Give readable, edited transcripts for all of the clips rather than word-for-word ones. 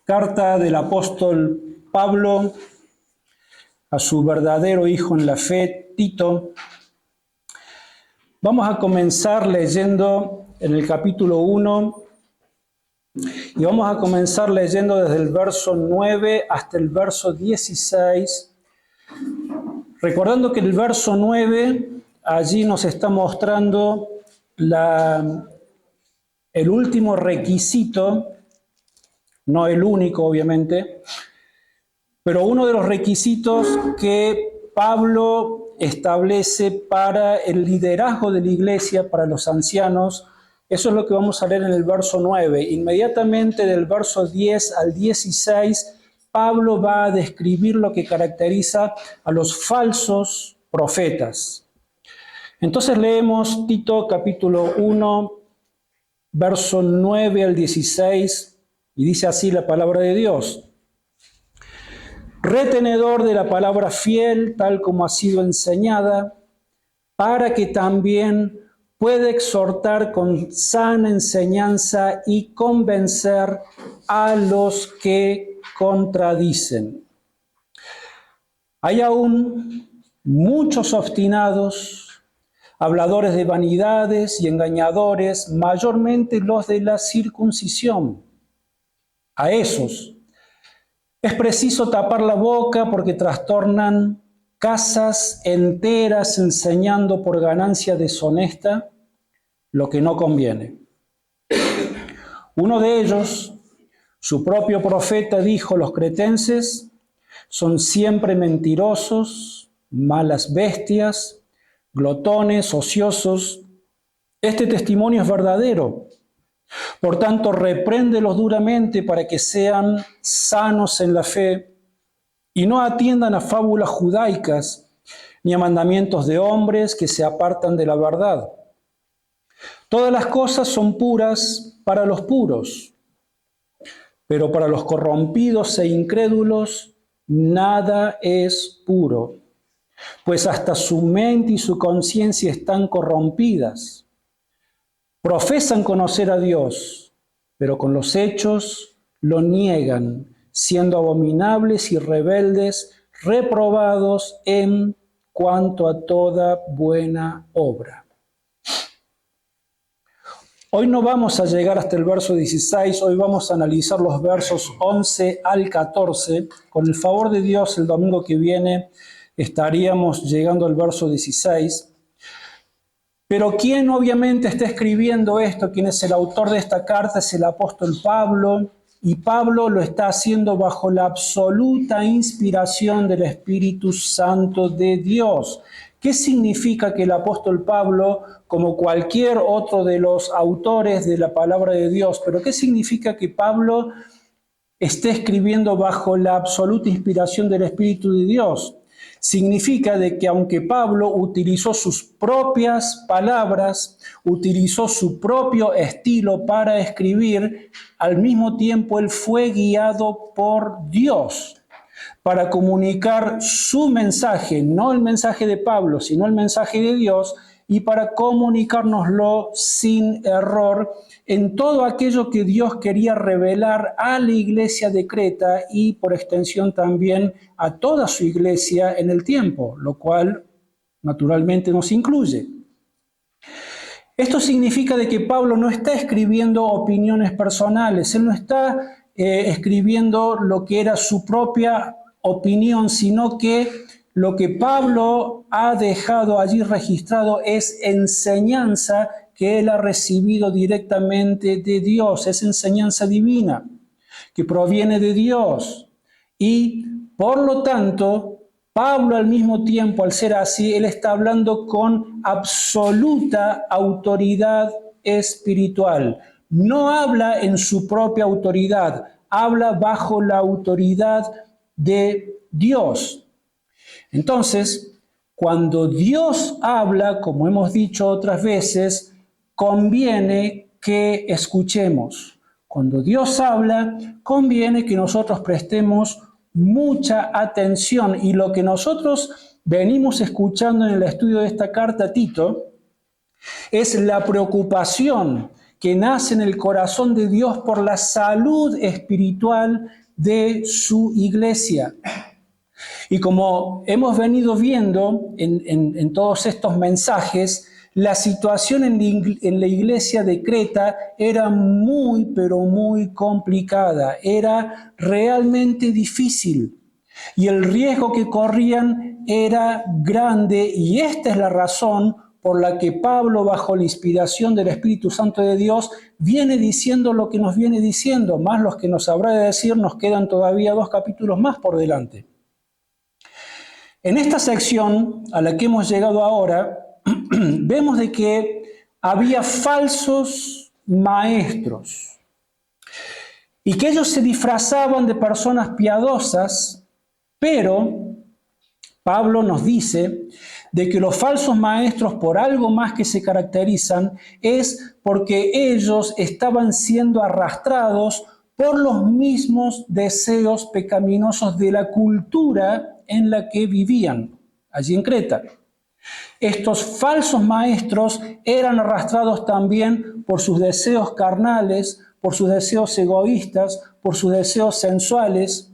Carta del apóstol Pablo a su verdadero hijo en la fe, Tito. Vamos a comenzar leyendo en el capítulo 1 y vamos a comenzar leyendo desde el verso 9 hasta el verso 16, recordando que el verso 9 allí nos está mostrando el último requisito, no el único obviamente, pero uno de los requisitos que Pablo establece para el liderazgo de la iglesia, para los ancianos. Eso es lo que vamos a leer en el verso 9. Inmediatamente del verso 10 al 16, Pablo va a describir lo que caracteriza a los falsos profetas. Entonces leemos Tito capítulo 1, verso 9 al 16, y dice así la palabra de Dios. Retenedor de la palabra fiel, tal como ha sido enseñada, para que también pueda exhortar con sana enseñanza y convencer a los que contradicen. Hay aún muchos obstinados, habladores de vanidades y engañadores, mayormente los de la circuncisión. A esos es preciso tapar la boca porque trastornan casas enteras enseñando por ganancia deshonesta lo que no conviene. Uno de ellos, su propio profeta, dijo: los cretenses son siempre mentirosos, malas bestias, glotones, ociosos. Este testimonio es verdadero. Por tanto, repréndelos duramente para que sean sanos en la fe y no atiendan a fábulas judaicas ni a mandamientos de hombres que se apartan de la verdad. Todas las cosas son puras para los puros, pero para los corrompidos e incrédulos nada es puro, pues hasta su mente y su conciencia están corrompidas. Profesan conocer a Dios, pero con los hechos lo niegan, siendo abominables y rebeldes, reprobados en cuanto a toda buena obra. Hoy no vamos a llegar hasta el verso 16, hoy vamos a analizar los versos 11 al 14. Con el favor de Dios, el domingo que viene estaríamos llegando al verso 16. Pero quien obviamente está escribiendo esto, quien es el autor de esta carta, es el apóstol Pablo, y Pablo lo está haciendo bajo la absoluta inspiración del Espíritu Santo de Dios. ¿Qué significa que el apóstol Pablo, como cualquier otro de los autores de la palabra de Dios, pero qué significa que Pablo esté escribiendo bajo la absoluta inspiración del Espíritu de Dios? Significa de que aunque Pablo utilizó sus propias palabras, utilizó su propio estilo para escribir, al mismo tiempo él fue guiado por Dios para comunicar su mensaje, no el mensaje de Pablo, sino el mensaje de Dios, y para comunicárnoslo sin error en todo aquello que Dios quería revelar a la iglesia de Creta y por extensión también a toda su iglesia en el tiempo, lo cual naturalmente nos incluye. Esto significa de que Pablo no está escribiendo opiniones personales, él no está escribiendo lo que era su propia opinión, sino que lo que Pablo ha dejado allí registrado es enseñanza que él ha recibido directamente de Dios, es enseñanza divina que proviene de Dios. Y por lo tanto, Pablo al mismo tiempo, al ser así, él está hablando con absoluta autoridad espiritual. No habla en su propia autoridad, habla bajo la autoridad de Dios. Entonces, cuando Dios habla, como hemos dicho otras veces, conviene que escuchemos. Cuando Dios habla, conviene que nosotros prestemos mucha atención. Y lo que nosotros venimos escuchando en el estudio de esta carta a Tito es la preocupación que nace en el corazón de Dios por la salud espiritual de su iglesia. Y como hemos venido viendo en todos estos mensajes, la situación en la iglesia de Creta era muy, pero muy complicada, era realmente difícil. Y el riesgo que corrían era grande, y esta es la razón por la que Pablo, bajo la inspiración del Espíritu Santo de Dios, viene diciendo lo que nos viene diciendo, más los que nos habrá de decir, nos quedan todavía 2 capítulos más por delante. En esta sección a la que hemos llegado ahora, vemos de que había falsos maestros y que ellos se disfrazaban de personas piadosas, pero Pablo nos dice de que los falsos maestros, por algo más que se caracterizan, es porque ellos estaban siendo arrastrados por los mismos deseos pecaminosos de la cultura en la que vivían, allí en Creta. Estos falsos maestros eran arrastrados también por sus deseos carnales, por sus deseos egoístas, por sus deseos sensuales,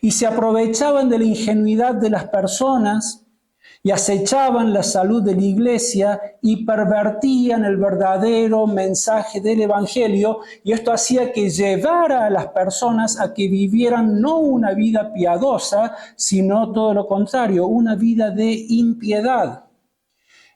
y se aprovechaban de la ingenuidad de las personas y acechaban la salud de la iglesia y pervertían el verdadero mensaje del Evangelio, y esto hacía que llevara a las personas a que vivieran no una vida piadosa, sino todo lo contrario, una vida de impiedad.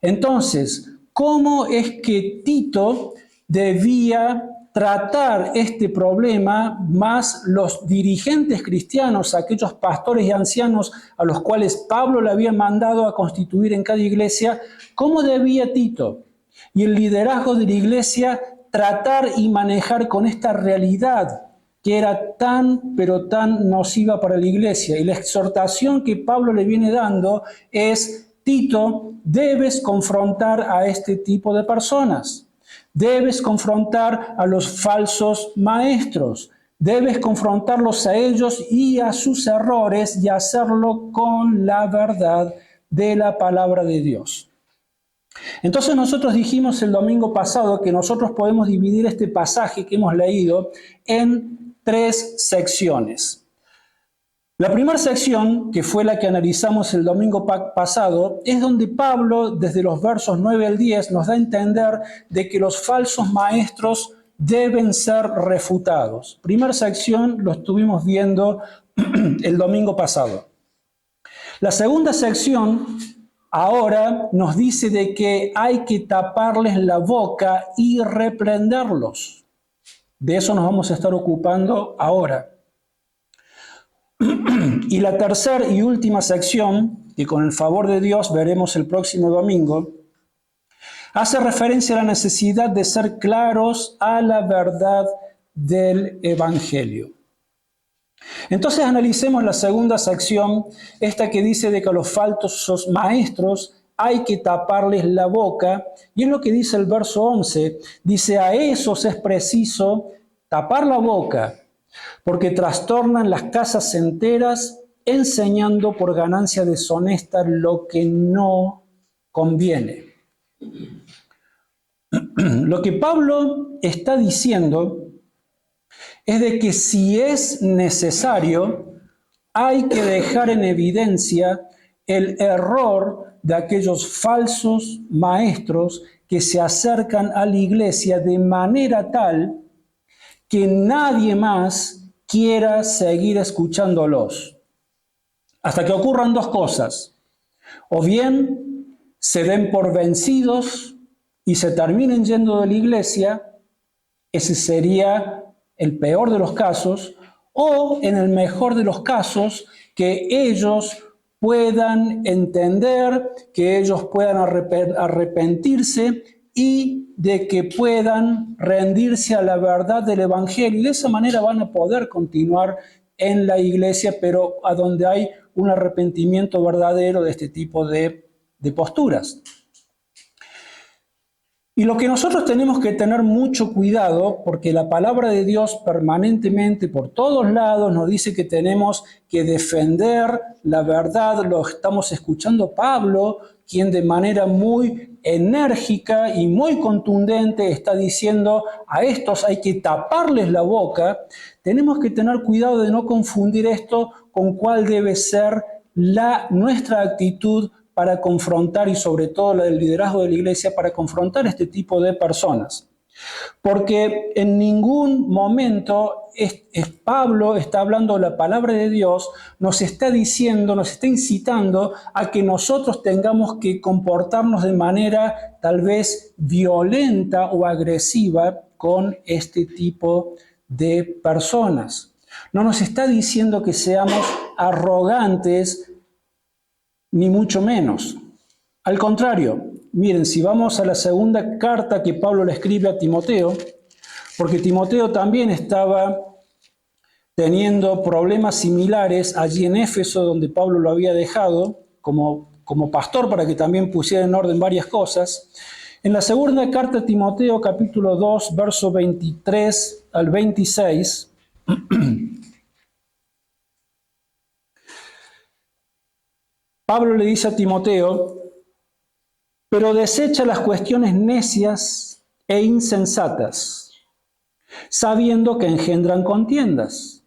Entonces, ¿cómo es que Tito debía tratar este problema, más los dirigentes cristianos, aquellos pastores y ancianos a los cuales Pablo le había mandado a constituir en cada iglesia? ¿Cómo debía Tito y el liderazgo de la iglesia tratar y manejar con esta realidad que era tan, pero tan nociva para la iglesia? Y la exhortación que Pablo le viene dando es: Tito, debes confrontar a este tipo de personas. Debes confrontar a los falsos maestros. Debes confrontarlos a ellos y a sus errores, y hacerlo con la verdad de la palabra de Dios. Entonces nosotros dijimos el domingo pasado que nosotros podemos dividir este pasaje que hemos leído en 3 secciones. La primera sección, que fue la que analizamos el domingo pasado, es donde Pablo, desde los versos 9 al 10, nos da a entender de que los falsos maestros deben ser refutados. Primera sección lo estuvimos viendo el domingo pasado. La segunda sección ahora nos dice de que hay que taparles la boca y reprenderlos. De eso nos vamos a estar ocupando ahora. Y la tercera y última sección, que con el favor de Dios veremos el próximo domingo, hace referencia a la necesidad de ser claros a la verdad del Evangelio. Entonces analicemos la segunda sección, esta que dice de que a los falsos maestros hay que taparles la boca, y es lo que dice el verso 11, dice: a esos es preciso tapar la boca, porque trastornan las casas enteras, enseñando por ganancia deshonesta lo que no conviene. Lo que Pablo está diciendo es de que si es necesario, hay que dejar en evidencia el error de aquellos falsos maestros que se acercan a la iglesia de manera tal que nadie más quiera seguir escuchándolos. Hasta que ocurran 2 cosas. O bien se den por vencidos y se terminen yendo de la iglesia, ese sería el peor de los casos, o en el mejor de los casos, que ellos puedan entender, que ellos puedan arrepentirse y de que puedan rendirse a la verdad del Evangelio. Y de esa manera van a poder continuar en la iglesia, pero a donde hay un arrepentimiento verdadero de este tipo de posturas. Y lo que nosotros tenemos que tener mucho cuidado, porque la palabra de Dios permanentemente por todos lados nos dice que tenemos que defender la verdad. Lo estamos escuchando Pablo, quien de manera muy enérgica y muy contundente está diciendo a estos hay que taparles la boca. Tenemos que tener cuidado de no confundir esto con cuál debe ser nuestra actitud para confrontar, y sobre todo la del liderazgo de la iglesia, para confrontar este tipo de personas. Porque en ningún momento Pablo está hablando de la palabra de Dios, nos está diciendo, nos está incitando a que nosotros tengamos que comportarnos de manera tal vez violenta o agresiva con este tipo de personas. No nos está diciendo que seamos arrogantes, ni mucho menos. Al contrario, miren, si vamos a la segunda carta que Pablo le escribe a Timoteo, porque Timoteo también estaba teniendo problemas similares allí en Éfeso, donde Pablo lo había dejado como pastor para que también pusiera en orden varias cosas. En la segunda carta a Timoteo, capítulo 2, verso 23 al 26, Pablo le dice a Timoteo: pero desecha las cuestiones necias e insensatas, sabiendo que engendran contiendas.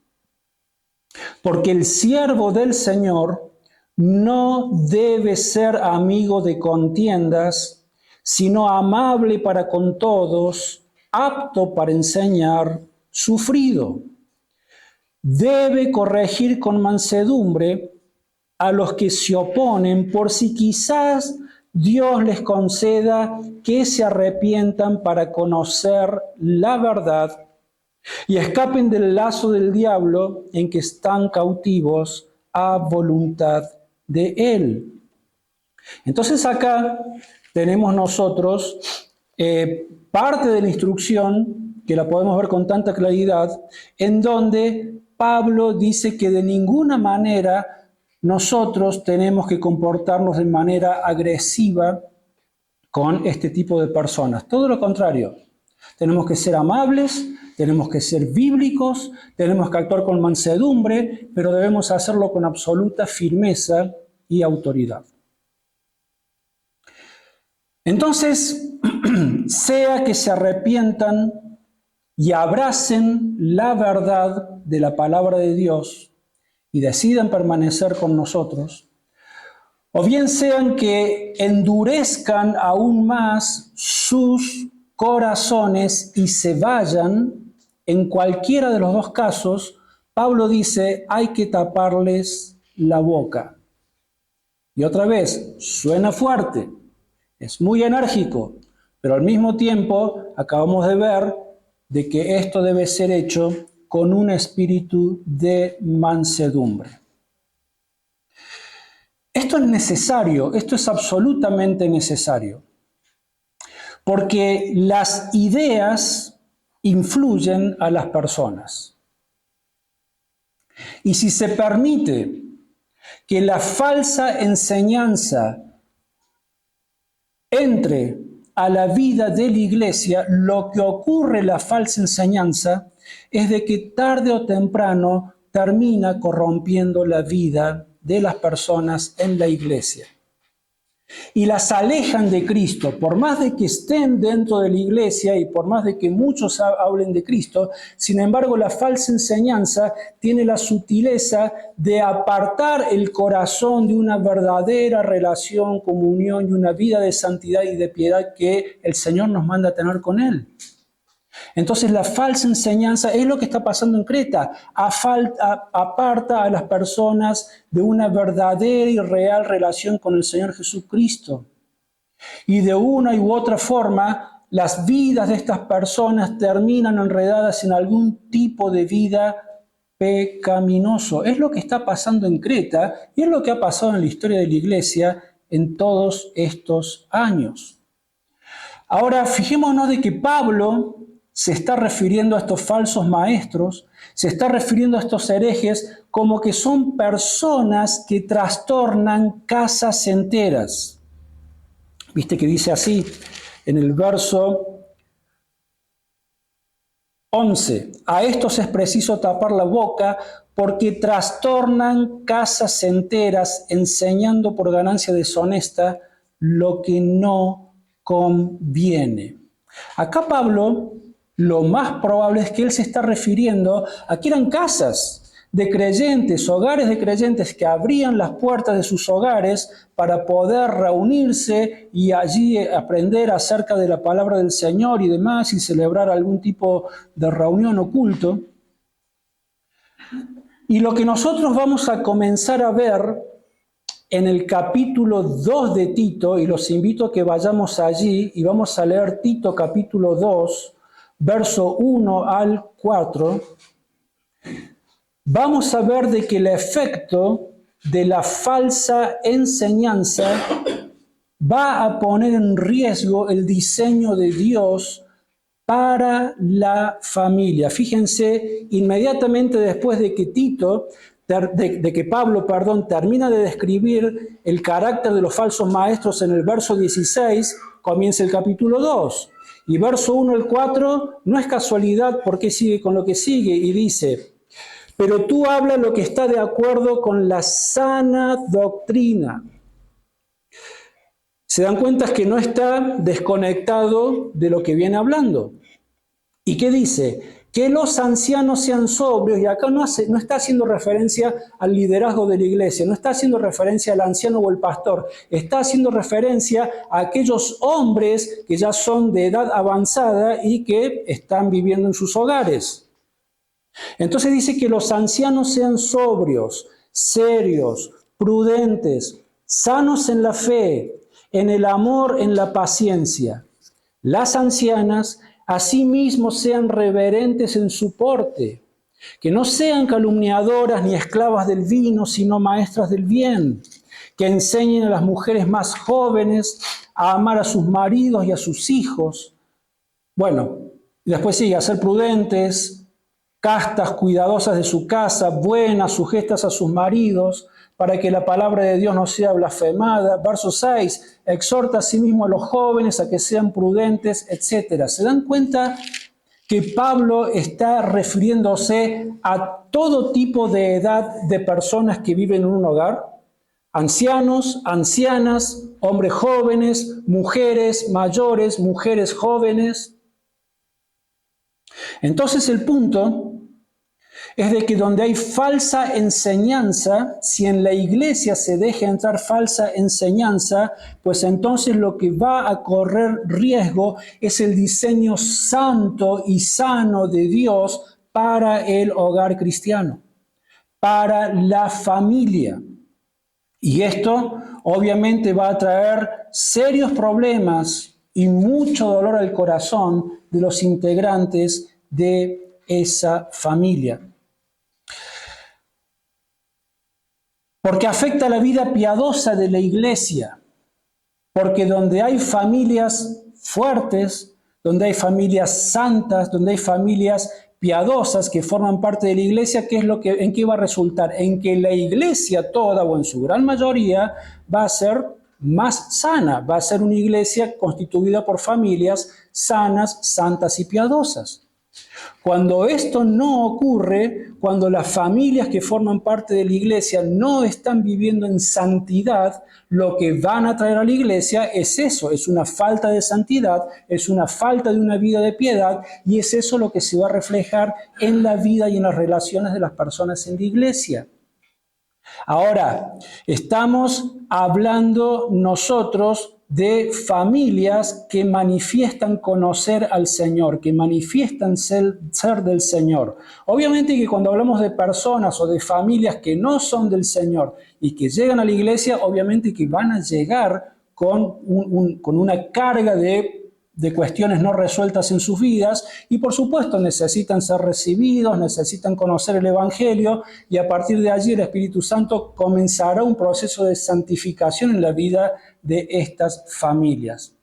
Porque el siervo del Señor no debe ser amigo de contiendas, sino amable para con todos, apto para enseñar, sufrido. Debe corregir con mansedumbre a los que se oponen, por si quizás Dios les conceda que se arrepientan para conocer la verdad y escapen del lazo del diablo en que están cautivos a voluntad de él. Entonces acá tenemos nosotros parte de la instrucción, que la podemos ver con tanta claridad, en donde Pablo dice que de ninguna manera nosotros tenemos que comportarnos de manera agresiva con este tipo de personas. Todo lo contrario, tenemos que ser amables, tenemos que ser bíblicos, tenemos que actuar con mansedumbre, pero debemos hacerlo con absoluta firmeza y autoridad. Entonces, sea que se arrepientan y abracen la verdad de la palabra de Dios y decidan permanecer con nosotros, o bien sean que endurezcan aún más sus corazones y se vayan, en cualquiera de los dos casos, Pablo dice, hay que taparles la boca. Y otra vez, suena fuerte, es muy enérgico, pero al mismo tiempo acabamos de ver de que esto debe ser hecho con un espíritu de mansedumbre. Esto es necesario, esto es absolutamente necesario, porque las ideas influyen a las personas. Y si se permite que la falsa enseñanza entre a la vida de la iglesia, lo que ocurre en la falsa enseñanza es de que tarde o temprano termina corrompiendo la vida de las personas en la iglesia. Y las alejan de Cristo, por más de que estén dentro de la iglesia y por más de que muchos hablen de Cristo, sin embargo la falsa enseñanza tiene la sutileza de apartar el corazón de una verdadera relación, comunión y una vida de santidad y de piedad que el Señor nos manda a tener con Él. Entonces la falsa enseñanza es lo que está pasando en Creta, aparta a las personas de una verdadera y real relación con el Señor Jesucristo. Y de una u otra forma, las vidas de estas personas terminan enredadas en algún tipo de vida pecaminoso. Es lo que está pasando en Creta y es lo que ha pasado en la historia de la iglesia en todos estos años. Ahora, fijémonos de que Pablo se está refiriendo a estos falsos maestros, se está refiriendo a estos herejes como que son personas que trastornan casas enteras. Viste que dice así en el verso 11, a estos es preciso tapar la boca porque trastornan casas enteras enseñando por ganancia deshonesta lo que no conviene. Acá Pablo, lo más probable es que él se está refiriendo a que eran casas de creyentes, hogares de creyentes que abrían las puertas de sus hogares para poder reunirse y allí aprender acerca de la palabra del Señor y demás y celebrar algún tipo de reunión o culto. Y lo que nosotros vamos a comenzar a ver en el capítulo 2 de Tito, y los invito a que vayamos allí y vamos a leer Tito capítulo 2, verso 1 al 4, vamos a ver de que el efecto de la falsa enseñanza va a poner en riesgo el diseño de Dios para la familia. Fíjense, inmediatamente después de que Pablo termina de describir el carácter de los falsos maestros en el verso 16, comienza el capítulo 2. Y verso 1 al 4 no es casualidad porque sigue con lo que sigue y dice: pero tú habla lo que está de acuerdo con la sana doctrina. Se dan cuenta que no está desconectado de lo que viene hablando. ¿Y qué dice? Que los ancianos sean sobrios, y acá no está haciendo referencia al liderazgo de la iglesia, no está haciendo referencia al anciano o el pastor, está haciendo referencia a aquellos hombres que ya son de edad avanzada y que están viviendo en sus hogares. Entonces dice que los ancianos sean sobrios, serios, prudentes, sanos en la fe, en el amor, en la paciencia. Las ancianas asimismo sean reverentes en su porte, que no sean calumniadoras ni esclavas del vino, sino maestras del bien, que enseñen a las mujeres más jóvenes a amar a sus maridos y a sus hijos. Bueno, después sigue, a ser prudentes, castas, cuidadosas de su casa, buenas, sujetas a sus maridos, para que la palabra de Dios no sea blasfemada. Verso 6, exhorta asimismo a los jóvenes a que sean prudentes, etc. ¿Se dan cuenta que Pablo está refiriéndose a todo tipo de edad de personas que viven en un hogar? Ancianos, ancianas, hombres jóvenes, mujeres mayores, mujeres jóvenes. Entonces el punto es de que donde hay falsa enseñanza, si en la iglesia se deja entrar falsa enseñanza, pues entonces lo que va a correr riesgo es el diseño santo y sano de Dios para el hogar cristiano, para la familia. Y esto obviamente va a traer serios problemas y mucho dolor al corazón de los integrantes de esa familia. Porque afecta la vida piadosa de la iglesia. Porque donde hay familias fuertes, donde hay familias santas, donde hay familias piadosas que forman parte de la iglesia, ¿en qué va a resultar? En que la iglesia toda, o en su gran mayoría, va a ser más sana, va a ser una iglesia constituida por familias sanas, santas y piadosas. Cuando esto no ocurre, cuando las familias que forman parte de la iglesia no están viviendo en santidad, lo que van a traer a la iglesia es eso, es una falta de santidad, es una falta de una vida de piedad, y es eso lo que se va a reflejar en la vida y en las relaciones de las personas en la iglesia. Ahora, estamos hablando nosotros de familias que manifiestan conocer al Señor, que manifiestan ser del Señor. Obviamente que cuando hablamos de personas o de familias que no son del Señor y que llegan a la iglesia, obviamente que van a llegar con una carga de cuestiones no resueltas en sus vidas y por supuesto necesitan ser recibidos, necesitan conocer el Evangelio y a partir de allí el Espíritu Santo comenzará un proceso de santificación en la vida de estas familias.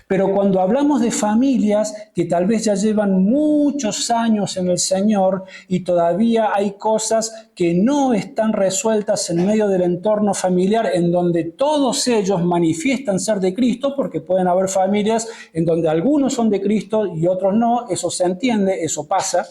Pero cuando hablamos de familias que tal vez ya llevan muchos años en el Señor y todavía hay cosas que no están resueltas en medio del entorno familiar en donde todos ellos manifiestan ser de Cristo, porque pueden haber familias en donde algunos son de Cristo y otros no, eso se entiende, eso pasa.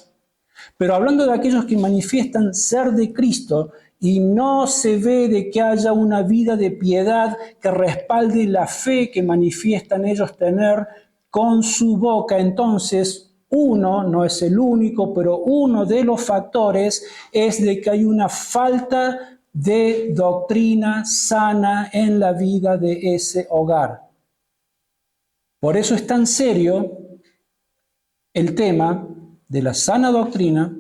Pero hablando de aquellos que manifiestan ser de Cristo y no se ve de que haya una vida de piedad que respalde la fe que manifiestan ellos tener con su boca, entonces uno, no es el único, pero uno de los factores es de que hay una falta de doctrina sana en la vida de ese hogar. Por eso es tan serio el tema de la sana doctrina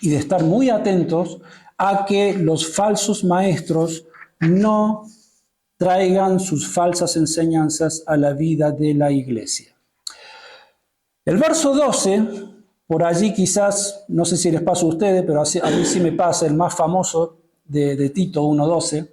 y de estar muy atentos a que los falsos maestros no traigan sus falsas enseñanzas a la vida de la iglesia. El verso 12, por allí quizás, no sé si les pasa a ustedes, pero a mí sí me pasa, el más famoso de Tito 1:12,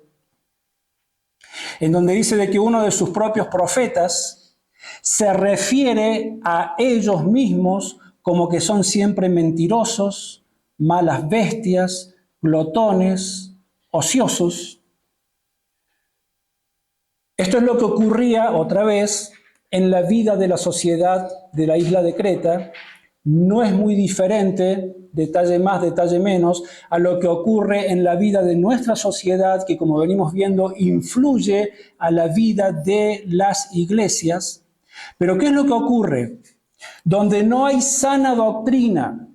en donde dice de que uno de sus propios profetas se refiere a ellos mismos como que son siempre mentirosos, malas bestias, glotones, ociosos. Esto es lo que ocurría otra vez en la vida de la sociedad de la isla de Creta. No es muy diferente, detalle más, detalle menos, a lo que ocurre en la vida de nuestra sociedad, que como venimos viendo, influye a la vida de las iglesias. Pero ¿qué es lo que ocurre? Donde no hay sana doctrina,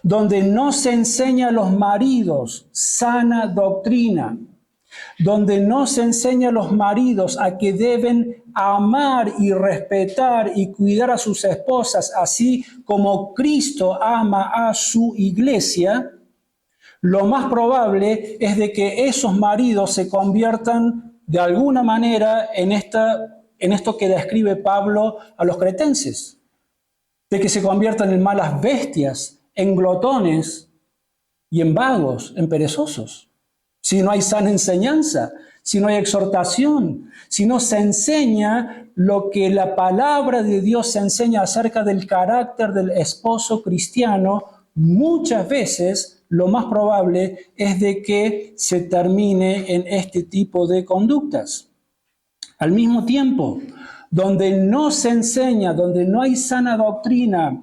donde no se enseña a los maridos sana doctrina, donde no se enseña a los maridos a que deben amar y respetar y cuidar a sus esposas, así como Cristo ama a su iglesia, lo más probable es de que esos maridos se conviertan de alguna manera en esto que describe Pablo a los cretenses, de que se conviertan en malas bestias, en glotones y en vagos, en perezosos. Si no hay sana enseñanza, si no hay exhortación, si no se enseña lo que la palabra de Dios se enseña acerca del carácter del esposo cristiano, muchas veces lo más probable es de que se termine en este tipo de conductas. Al mismo tiempo, donde no se enseña, donde no hay sana doctrina,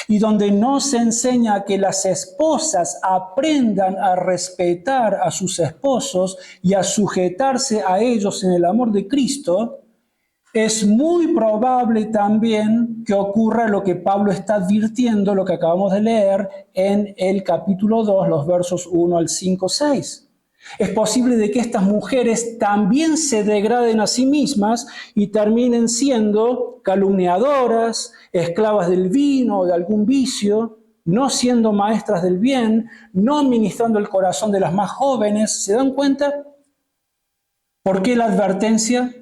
y donde no se enseña que las esposas aprendan a respetar a sus esposos y a sujetarse a ellos en el amor de Cristo, es muy probable también que ocurra lo que Pablo está advirtiendo, lo que acabamos de leer en el capítulo 2, los versos 1 al 5, 6. Es posible de que estas mujeres también se degraden a sí mismas y terminen siendo calumniadoras, esclavas del vino o de algún vicio, no siendo maestras del bien, no ministrando el corazón de las más jóvenes. ¿Se dan cuenta? ¿Por qué la advertencia?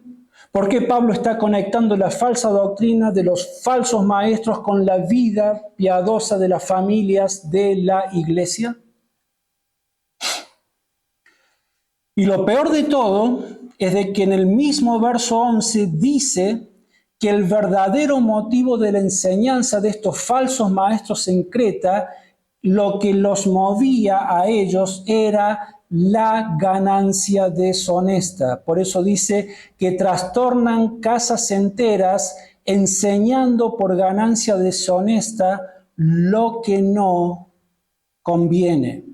¿Por qué Pablo está conectando la falsa doctrina de los falsos maestros con la vida piadosa de las familias de la iglesia? Y lo peor de todo es de que en el mismo verso 11 dice que el verdadero motivo de la enseñanza de estos falsos maestros en Creta, lo que los movía a ellos era la ganancia deshonesta. Por eso dice que trastornan casas enteras enseñando por ganancia deshonesta lo que no conviene.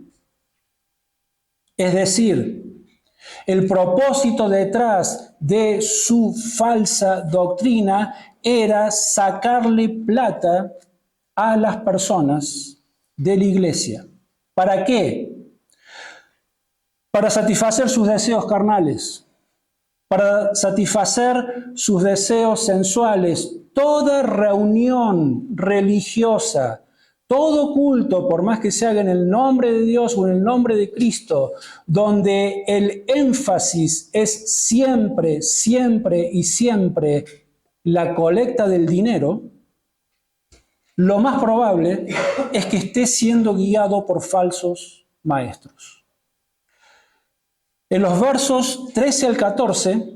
Es decir, el propósito detrás de su falsa doctrina era sacarle plata a las personas de la iglesia. ¿Para qué? Para satisfacer sus deseos carnales, para satisfacer sus deseos sensuales. Toda reunión religiosa, todo culto, por más que se haga en el nombre de Dios o en el nombre de Cristo, donde el énfasis es siempre, siempre y siempre la colecta del dinero, lo más probable es que esté siendo guiado por falsos maestros. En los versos 13 al 14,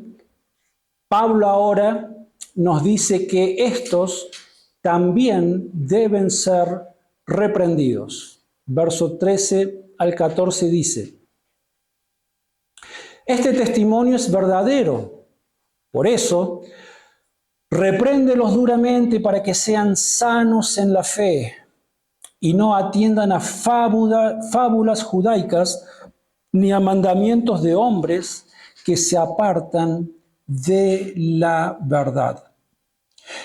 Pablo ahora nos dice que estos también deben ser reprendidos. Verso 13 al 14 dice: este testimonio es verdadero, por eso repréndelos duramente para que sean sanos en la fe y no atiendan a fábulas judaicas ni a mandamientos de hombres que se apartan de la verdad.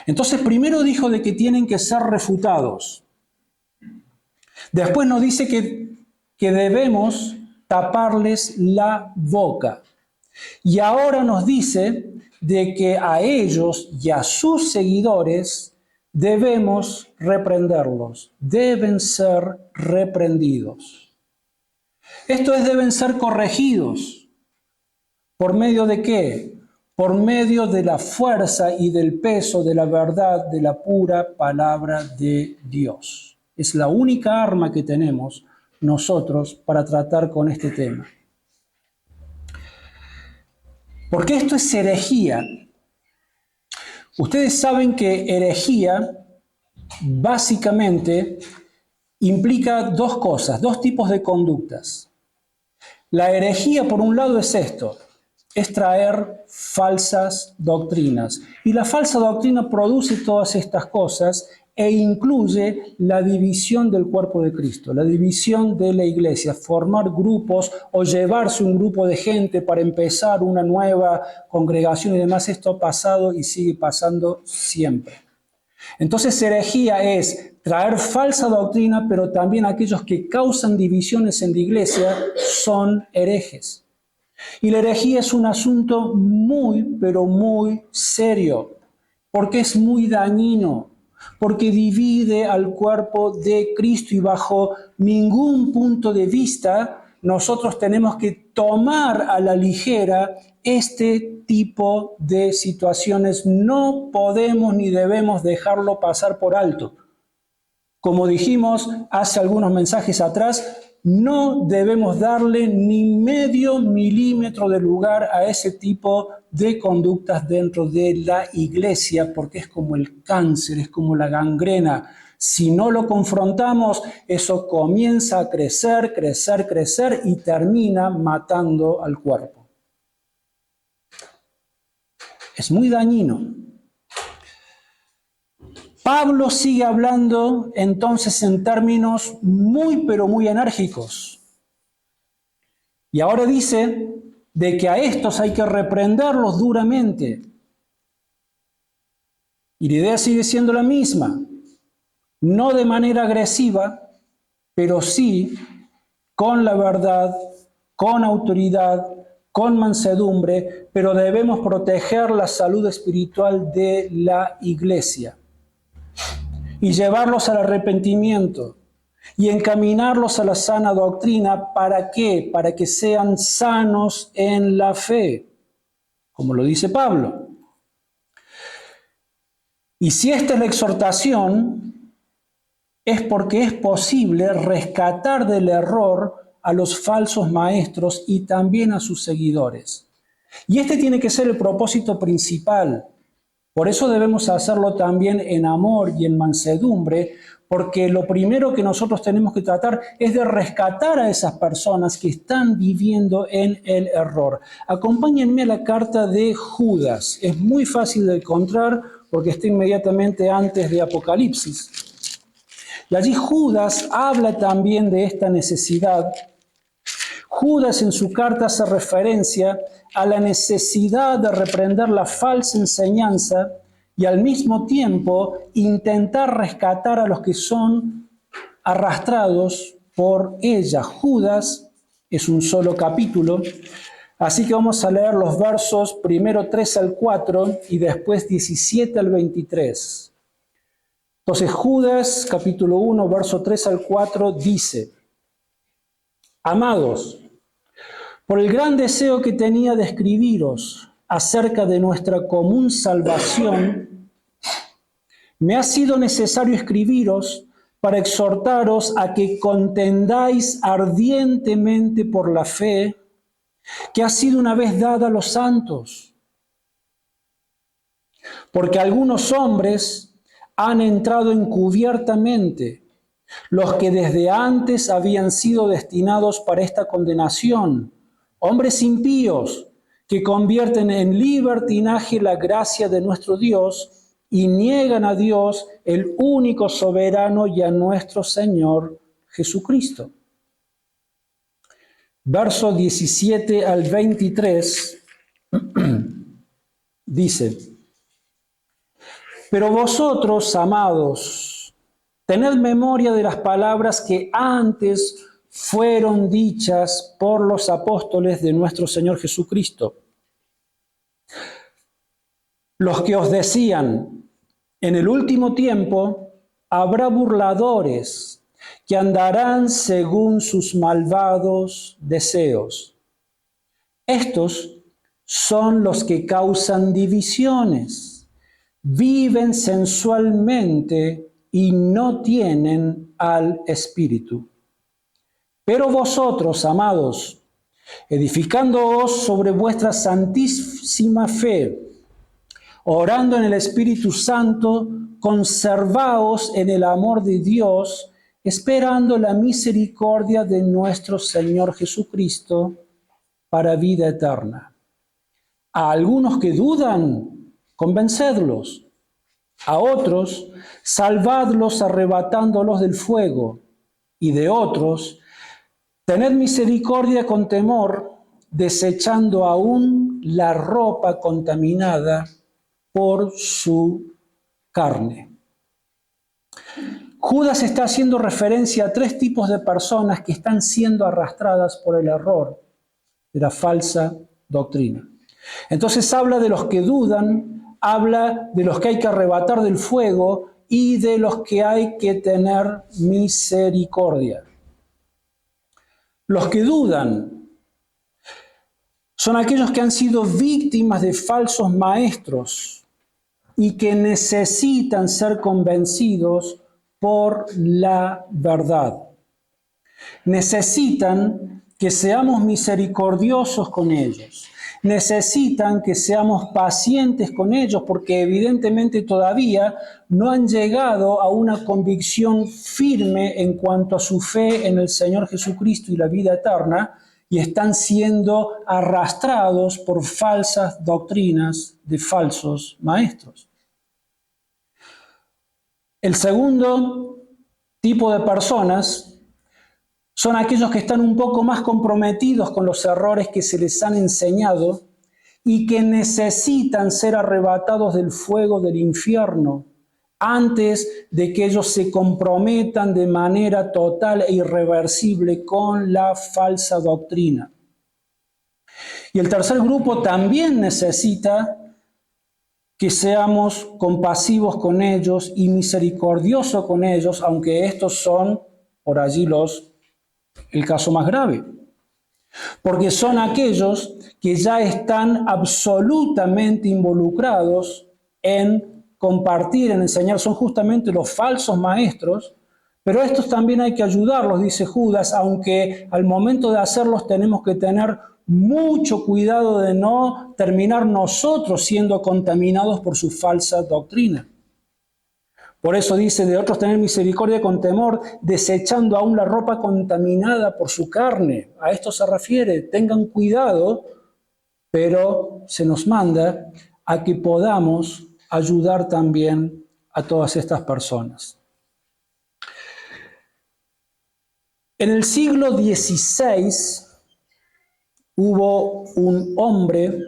Entonces, primero dijo de que tienen que ser refutados. Después nos dice que debemos taparles la boca. Y ahora nos dice de que a ellos y a sus seguidores debemos reprenderlos, deben ser reprendidos. Esto es, deben ser corregidos. ¿Por medio de qué? Por medio de la fuerza y del peso de la verdad de la pura palabra de Dios. Es la única arma que tenemos nosotros para tratar con este tema. Porque esto es herejía. Ustedes saben que herejía básicamente implica dos cosas, dos tipos de conductas. La herejía, por un lado, es esto, es traer falsas doctrinas. Y la falsa doctrina produce todas estas cosas e incluye la división del cuerpo de Cristo, la división de la iglesia, formar grupos o llevarse un grupo de gente para empezar una nueva congregación y demás. Esto ha pasado y sigue pasando siempre. Entonces, herejía es traer falsa doctrina, pero también aquellos que causan divisiones en la iglesia son herejes. Y la herejía es un asunto muy, pero muy serio, porque es muy dañino, porque divide al cuerpo de Cristo y bajo ningún punto de vista nosotros tenemos que tomar a la ligera este tipo de situaciones. No podemos ni debemos dejarlo pasar por alto. Como dijimos hace algunos mensajes atrás, no debemos darle ni medio milímetro de lugar a ese tipo de conductas dentro de la iglesia, porque es como el cáncer, es como la gangrena. Si no lo confrontamos, eso comienza a crecer, crecer, crecer y termina matando al cuerpo. Es muy dañino. Pablo sigue hablando entonces en términos muy, pero muy enérgicos. Y ahora dice de que a estos hay que reprenderlos duramente. Y la idea sigue siendo la misma. No de manera agresiva, pero sí con la verdad, con autoridad, con mansedumbre, pero debemos proteger la salud espiritual de la iglesia y llevarlos al arrepentimiento y encaminarlos a la sana doctrina. ¿Para qué? Para que sean sanos en la fe, como lo dice Pablo. Y si esta es la exhortación, es porque es posible rescatar del error a los falsos maestros y también a sus seguidores. Y este tiene que ser el propósito principal. Por eso debemos hacerlo también en amor y en mansedumbre, porque lo primero que nosotros tenemos que tratar es de rescatar a esas personas que están viviendo en el error. Acompáñenme a la carta de Judas. Es muy fácil de encontrar porque está inmediatamente antes de Apocalipsis. Y allí Judas habla también de esta necesidad. Judas en su carta hace referencia a la necesidad de reprender la falsa enseñanza y al mismo tiempo intentar rescatar a los que son arrastrados por ella. Judas es un solo capítulo, así que vamos a leer los versos primero 3 al 4 y después 17 al 23. Entonces Judas, capítulo 1, verso 3 al 4, dice: Amados, por el gran deseo que tenía de escribiros acerca de nuestra común salvación, me ha sido necesario escribiros para exhortaros a que contendáis ardientemente por la fe que ha sido una vez dada a los santos. Porque algunos hombres han entrado encubiertamente, los que desde antes habían sido destinados para esta condenación, hombres impíos que convierten en libertinaje la gracia de nuestro Dios y niegan a Dios, el único soberano, y a nuestro Señor Jesucristo. verso 17 al 23, dice: Pero vosotros, amados, tened memoria de las palabras que antes fueron dichas por los apóstoles de nuestro Señor Jesucristo, los que os decían: en el último tiempo habrá burladores que andarán según sus malvados deseos. Estos son los que causan divisiones, viven sensualmente y no tienen al Espíritu. Pero vosotros, amados, edificándoos sobre vuestra santísima fe, orando en el Espíritu Santo, conservaos en el amor de Dios, esperando la misericordia de nuestro Señor Jesucristo para vida eterna. A algunos que dudan, convencedlos. A otros, salvadlos arrebatándolos del fuego. Y de otros, tened misericordia con temor, desechando aún la ropa contaminada por su carne. Judas está haciendo referencia a tres tipos de personas que están siendo arrastradas por el error de la falsa doctrina. Entonces habla de los que dudan, habla de los que hay que arrebatar del fuego y de los que hay que tener misericordia. Los que dudan son aquellos que han sido víctimas de falsos maestros y que necesitan ser convencidos por la verdad. Necesitan que seamos misericordiosos con ellos. Necesitan que seamos pacientes con ellos porque evidentemente todavía no han llegado a una convicción firme en cuanto a su fe en el Señor Jesucristo y la vida eterna y están siendo arrastrados por falsas doctrinas de falsos maestros. El segundo tipo de personas son aquellos que están un poco más comprometidos con los errores que se les han enseñado y que necesitan ser arrebatados del fuego del infierno antes de que ellos se comprometan de manera total e irreversible con la falsa doctrina. Y el tercer grupo también necesita que seamos compasivos con ellos y misericordiosos con ellos, aunque estos son por allí el caso más grave. Porque son aquellos que ya están absolutamente involucrados en compartir, en enseñar, son justamente los falsos maestros, pero a estos también hay que ayudarlos, dice Judas, aunque al momento de hacerlos tenemos que tener mucho cuidado de no terminar nosotros siendo contaminados por su falsa doctrina. Por eso dice, de otros tener misericordia con temor, desechando aún la ropa contaminada por su carne. A esto se refiere, tengan cuidado, pero se nos manda a que podamos ayudar también a todas estas personas. En el siglo XVI hubo un hombre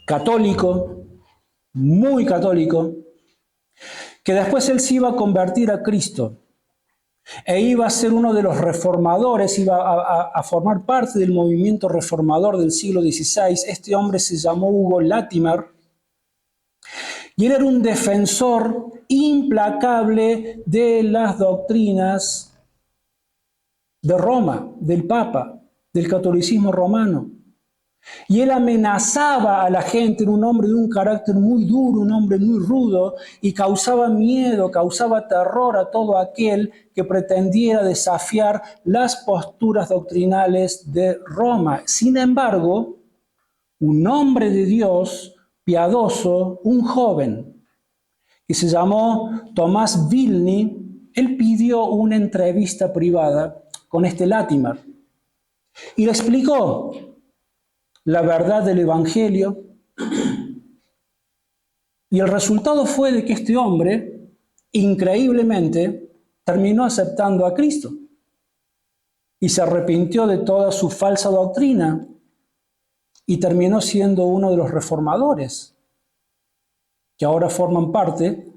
católico, muy católico, que después él se iba a convertir a Cristo e iba a ser uno de los reformadores, iba a formar parte del movimiento reformador del siglo XVI. Este hombre se llamó Hugo Latimer y él era un defensor implacable de las doctrinas de Roma, del Papa, del catolicismo romano. Y él amenazaba a la gente, era un hombre de un carácter muy duro, un hombre muy rudo, y causaba miedo, causaba terror a todo aquel que pretendiera desafiar las posturas doctrinales de Roma. Sin embargo, un hombre de Dios, piadoso, un joven, que se llamó Tomás Vilny, él pidió una entrevista privada con este Latimer y le explicó la verdad del Evangelio, y el resultado fue de que este hombre, increíblemente, terminó aceptando a Cristo. y se arrepintió de toda su falsa doctrina y terminó siendo uno de los reformadores que ahora forman parte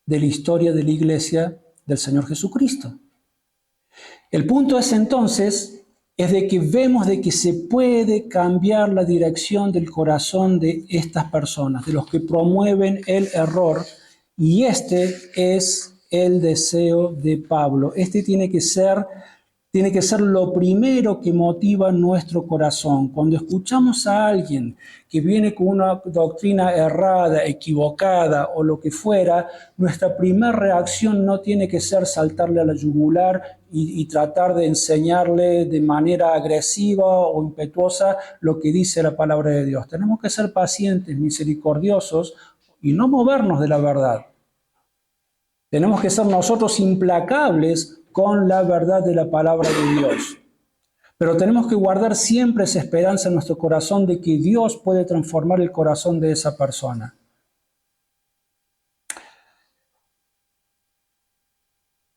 de la historia de la Iglesia del Señor Jesucristo. El punto es entonces, es de que vemos de que se puede cambiar la dirección del corazón de estas personas, de los que promueven el error, y este es el deseo de Pablo. Este tiene que ser lo primero que motiva nuestro corazón. Cuando escuchamos a alguien que viene con una doctrina errada, equivocada o lo que fuera, nuestra primera reacción no tiene que ser saltarle a la yugular y tratar de enseñarle de manera agresiva o impetuosa lo que dice la palabra de Dios. Tenemos que ser pacientes, misericordiosos y no movernos de la verdad. Tenemos que ser nosotros implacables con la verdad de la palabra de Dios. Pero tenemos que guardar siempre esa esperanza en nuestro corazón de que Dios puede transformar el corazón de esa persona.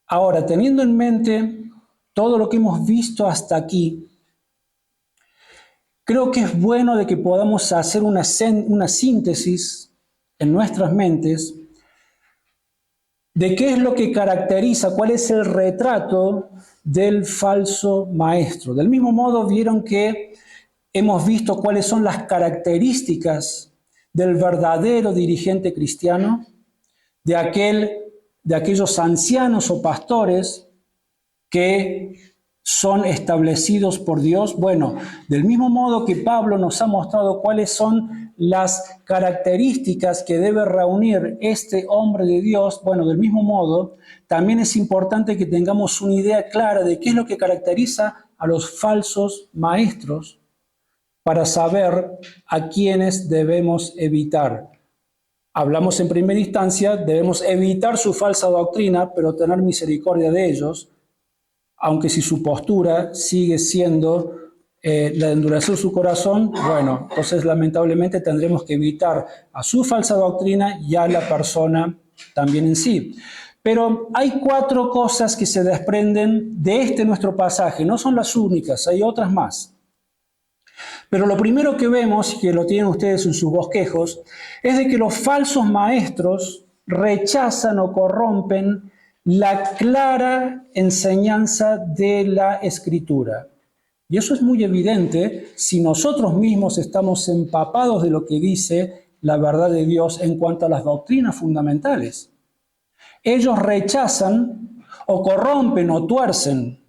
Ahora, teniendo en mente todo lo que hemos visto hasta aquí, creo que es bueno de que podamos hacer una síntesis en nuestras mentes de qué es lo que caracteriza, cuál es el retrato del falso maestro. Del mismo modo, vieron que hemos visto cuáles son las características del verdadero dirigente cristiano, de aquellos ancianos o pastores que son establecidos por Dios. Bueno, del mismo modo que Pablo nos ha mostrado cuáles son las características que debe reunir este hombre de Dios, bueno, del mismo modo, también es importante que tengamos una idea clara de qué es lo que caracteriza a los falsos maestros para saber a quiénes debemos evitar. Hablamos en primera instancia, debemos evitar su falsa doctrina, pero tener misericordia de ellos, aunque si su postura sigue siendo la de endurecer su corazón, bueno, entonces lamentablemente tendremos que evitar a su falsa doctrina y a la persona también en sí. Pero hay 4 cosas que se desprenden de nuestro pasaje, no son las únicas, hay otras más. Pero lo primero que vemos, y que lo tienen ustedes en sus bosquejos, es de que los falsos maestros rechazan o corrompen la clara enseñanza de la Escritura. Y eso es muy evidente si nosotros mismos estamos empapados de lo que dice la verdad de Dios en cuanto a las doctrinas fundamentales. Ellos rechazan o corrompen o tuercen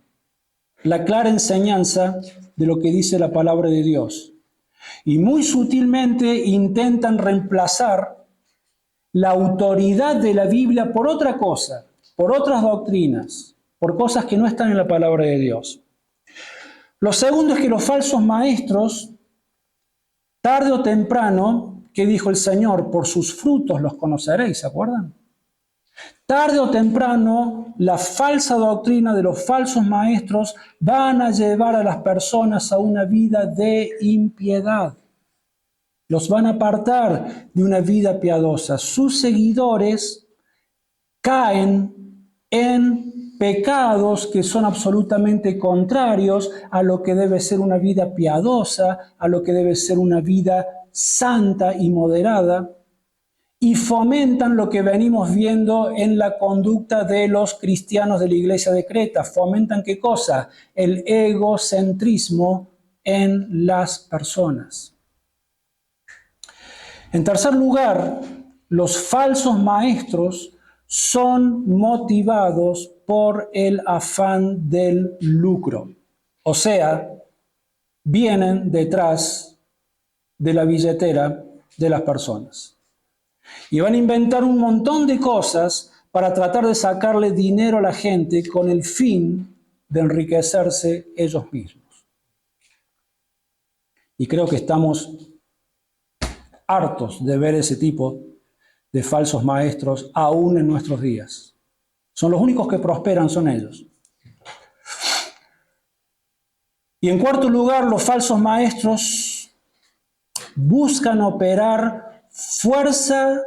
la clara enseñanza de lo que dice la palabra de Dios. Y muy sutilmente intentan reemplazar la autoridad de la Biblia por otra cosa, por otras doctrinas, por cosas que no están en la palabra de Dios. Lo segundo es que los falsos maestros, tarde o temprano, ¿qué dijo el Señor? Por sus frutos los conoceréis, ¿se acuerdan? Tarde o temprano, la falsa doctrina de los falsos maestros van a llevar a las personas a una vida de impiedad. Los van a apartar de una vida piadosa. Sus seguidores caen en pecados que son absolutamente contrarios a lo que debe ser una vida piadosa, a lo que debe ser una vida santa y moderada, y fomentan lo que venimos viendo en la conducta de los cristianos de la iglesia de Creta. ¿Fomentan qué cosa? El egocentrismo en las personas. En tercer lugar, los falsos maestros son motivados por el afán del lucro. O sea, vienen detrás de la billetera de las personas. Y van a inventar un montón de cosas para tratar de sacarle dinero a la gente con el fin de enriquecerse ellos mismos. Y creo que estamos hartos de ver ese tipo de falsos maestros aún en nuestros días. Son los únicos que prosperan, son ellos. Y en cuarto lugar, los falsos maestros buscan operar fuera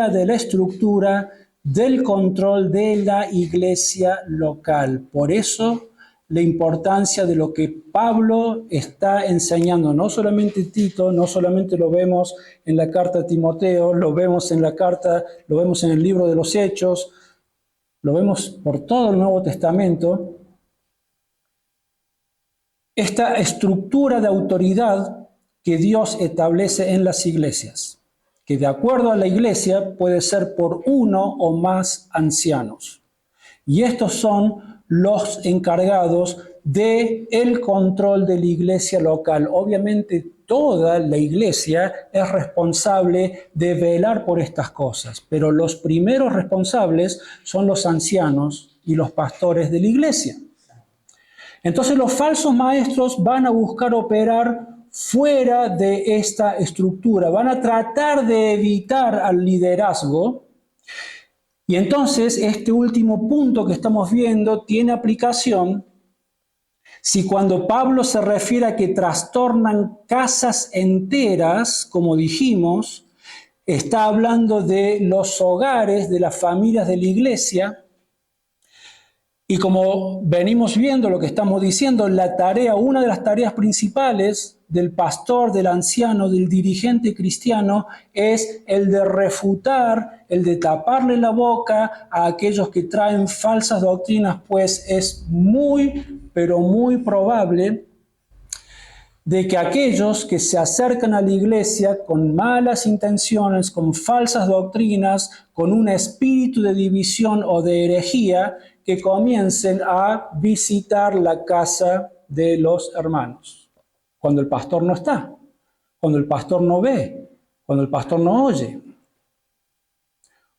de la estructura del control de la iglesia local. Por eso la importancia de lo que Pablo está enseñando, no solamente Tito, no solamente lo vemos en la carta a Timoteo, lo vemos en el libro de los Hechos, lo vemos por todo el Nuevo Testamento. Esta estructura de autoridad que Dios establece en las iglesias, que de acuerdo a la iglesia puede ser por uno o más ancianos. Y estos son los encargados del control de la iglesia local. Obviamente toda la iglesia es responsable de velar por estas cosas, pero los primeros responsables son los ancianos y los pastores de la iglesia. Entonces los falsos maestros van a buscar operar fuera de esta estructura, van a tratar de evitar al liderazgo. Y entonces este último punto que estamos viendo tiene aplicación si cuando Pablo se refiere a que trastornan casas enteras, como dijimos, está hablando de los hogares, de las familias de la iglesia. Y como venimos viendo lo que estamos diciendo, una de las tareas principales del pastor, del anciano, del dirigente cristiano es el de refutar, el de taparle la boca a aquellos que traen falsas doctrinas, pues es muy, pero muy probable de que aquellos que se acercan a la iglesia con malas intenciones, con falsas doctrinas, con un espíritu de división o de herejía, que comiencen a visitar la casa de los hermanos. Cuando el pastor no está, cuando el pastor no ve, cuando el pastor no oye.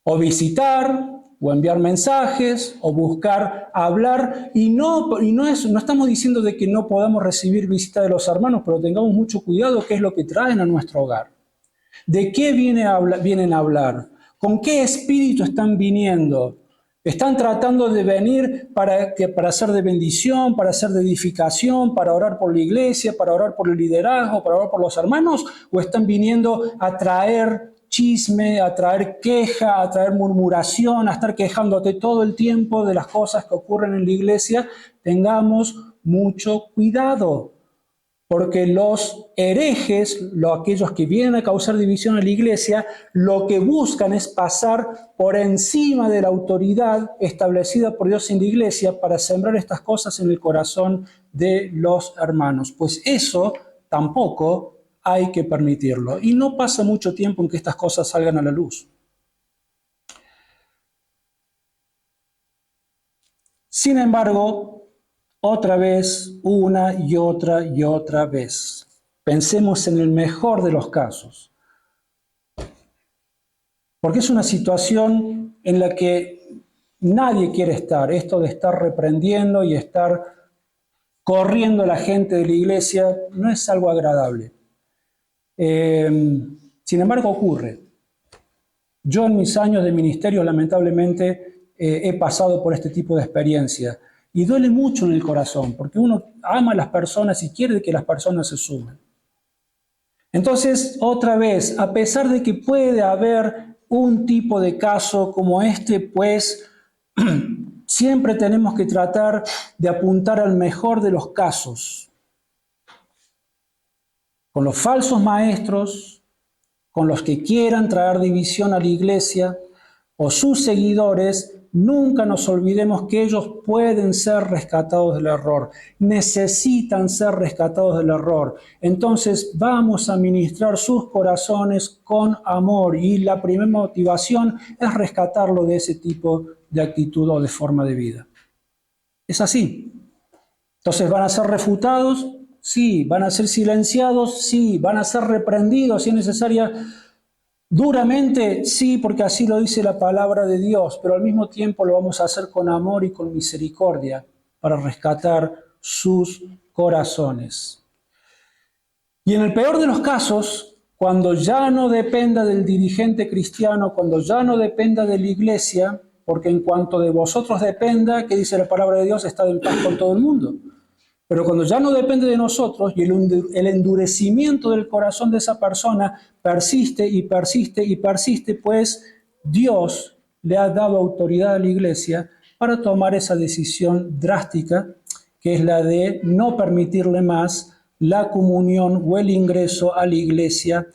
O visitar, o enviar mensajes, o buscar hablar. Y no estamos diciendo de que no podamos recibir visita de los hermanos, pero tengamos mucho cuidado qué es lo que traen a nuestro hogar. ¿De qué vienen a hablar? ¿Con qué espíritu están viniendo? ¿Están tratando de venir para ser de bendición, para ser de edificación, para orar por la iglesia, para orar por el liderazgo, para orar por los hermanos? ¿O están viniendo a traer chisme, a traer queja, a traer murmuración, a estar quejándote todo el tiempo de las cosas que ocurren en la iglesia? Tengamos mucho cuidado. Porque los herejes, aquellos que vienen a causar división en la iglesia, lo que buscan es pasar por encima de la autoridad establecida por Dios en la iglesia para sembrar estas cosas en el corazón de los hermanos. Pues eso tampoco hay que permitirlo. Y no pasa mucho tiempo en que estas cosas salgan a la luz. Sin embargo, otra vez, una y otra vez. Pensemos en el mejor de los casos. Porque es una situación en la que nadie quiere estar. Esto de estar reprendiendo y estar corriendo a la gente de la iglesia no es algo agradable. Sin embargo, ocurre. Yo en mis años de ministerio, lamentablemente, he pasado por este tipo de experiencia. Y duele mucho en el corazón, porque uno ama a las personas y quiere que las personas se sumen. Entonces, otra vez, a pesar de que puede haber un tipo de caso como este, pues siempre tenemos que tratar de apuntar al mejor de los casos. Con los falsos maestros, con los que quieran traer división a la iglesia, o sus seguidores, nunca nos olvidemos que ellos pueden ser rescatados del error, necesitan ser rescatados del error. Entonces vamos a ministrar sus corazones con amor y la primera motivación es rescatarlo de ese tipo de actitud o de forma de vida. Es así. Entonces, ¿van a ser refutados? Sí. ¿Van a ser silenciados? Sí. ¿Van a ser reprendidos si es necesaria? Duramente, sí, porque así lo dice la palabra de Dios, pero al mismo tiempo lo vamos a hacer con amor y con misericordia para rescatar sus corazones. Y en el peor de los casos, cuando ya no dependa del dirigente cristiano, cuando ya no dependa de la iglesia, porque en cuanto de vosotros dependa, ¿qué dice la palabra de Dios? Estad en paz con todo el mundo. Pero cuando ya no depende de nosotros y el endurecimiento del corazón de esa persona persiste y persiste y persiste, pues Dios le ha dado autoridad a la Iglesia para tomar esa decisión drástica, que es la de no permitirle más la comunión o el ingreso a la Iglesia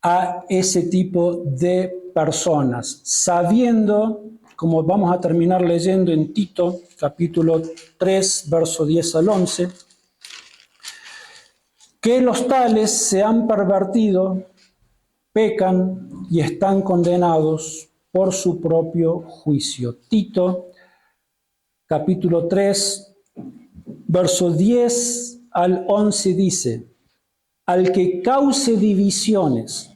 a ese tipo de personas, sabiendo, como vamos a terminar leyendo en Tito, capítulo 3, verso 10 al 11, que los tales se han pervertido, pecan y están condenados por su propio juicio. Tito, capítulo 3, verso 10 al 11 dice: al que cause divisiones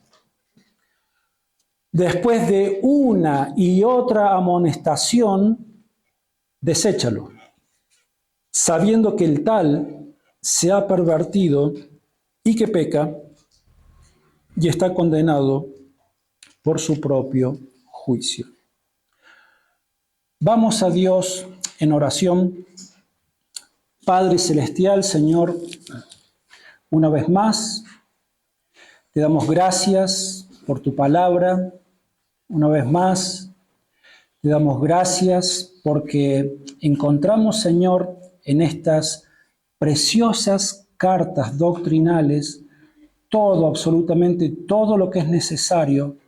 después de una y otra amonestación, deséchalo, sabiendo que el tal se ha pervertido y que peca y está condenado por su propio juicio. Vamos a Dios en oración. Padre Celestial, Señor, una vez más, te damos gracias por tu palabra. Una vez más, te damos gracias porque encontramos, Señor, en estas preciosas cartas doctrinales todo, absolutamente todo lo que es necesario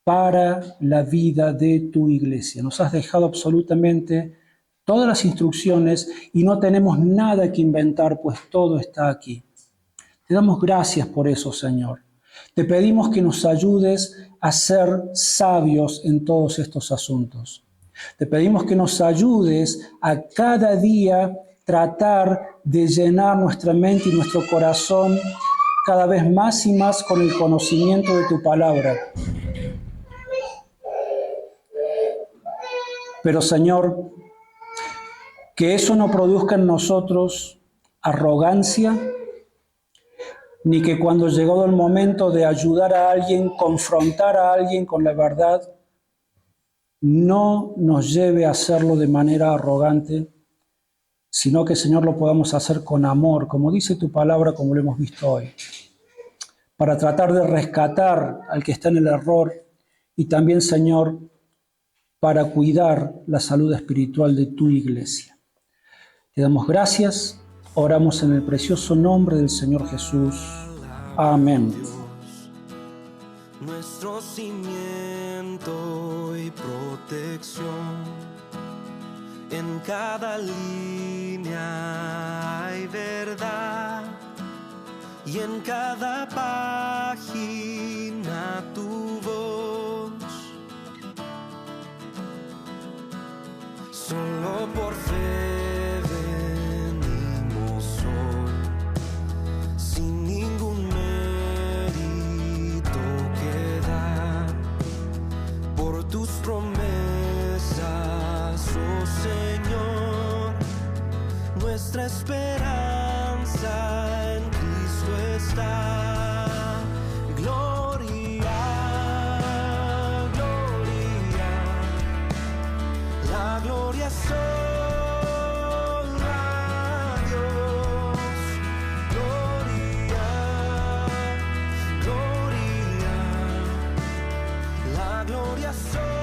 para la vida de tu iglesia. Nos has dejado absolutamente todas las instrucciones y no tenemos nada que inventar, pues todo está aquí. Te damos gracias por eso, Señor. Te pedimos que nos ayudes a ser sabios en todos estos asuntos. Te pedimos que nos ayudes a cada día tratar de llenar nuestra mente y nuestro corazón cada vez más y más con el conocimiento de tu palabra. Pero, Señor, que eso no produzca en nosotros arrogancia, ni que cuando llegado el momento de ayudar a alguien, confrontar a alguien con la verdad, no nos lleve a hacerlo de manera arrogante, sino que, Señor, lo podamos hacer con amor, como dice tu palabra, como lo hemos visto hoy, para tratar de rescatar al que está en el error y también, Señor, para cuidar la salud espiritual de tu iglesia. Te damos gracias, oramos en el precioso nombre del Señor Jesús. Amén. Nuestro cimiento y protección, en cada línea hay verdad y en cada página tu voz. Solo por fe venimos hoy, sin ningún mérito que dar, por tus promesas, oh Señor. Nuestra esperanza en Cristo está. Gloria, gloria, la gloria solo a Dios. Gloria, gloria, la gloria solo